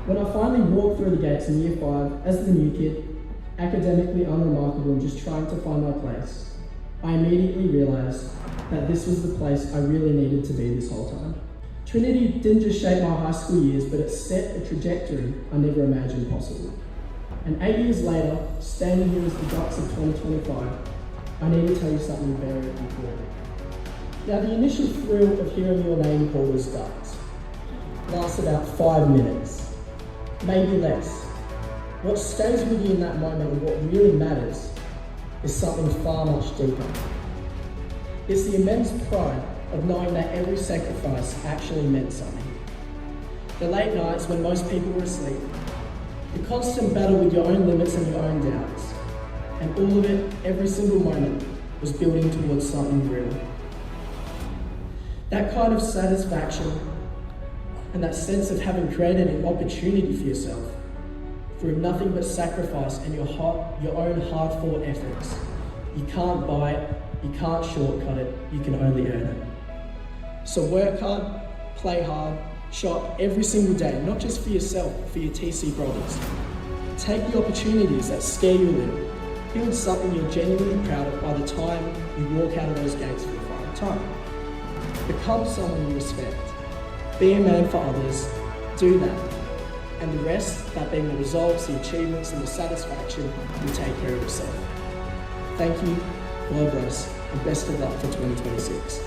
When I finally walked through the gates in year 5 as the new kid, academically unremarkable and just trying to find my place, I immediately realised that this was the place I really needed to be this whole time. Trinity didn't just shape my high school years, but it set a trajectory I never imagined possible. And 8 years later, standing here as the Ducks of 2025, I need to tell you something very important. Now, the initial thrill of hearing your name called as Ducks lasts about 5 minutes, maybe less. What stays with you in that moment and what really matters is something far much deeper. It's the immense pride of knowing that every sacrifice actually meant something. The late nights when most people were asleep, the constant battle with your own limits and your own doubts, and all of it, every single moment, was building towards something real. That kind of satisfaction and that sense of having created an opportunity for yourself through nothing but sacrifice and your own hard-fought efforts. You can't buy it, you can't shortcut it, you can only earn it. So work hard, play hard, show up every single day, not just for yourself, but for your TC brothers. Take the opportunities that scare you a little. Build something you're genuinely proud of by the time you walk out of those gates for the final time. Become someone you respect. Be a man for others. Do that. And the rest, that being the results, the achievements, and the satisfaction, will take care of itself. Thank you, God bless, and best of luck for 2026.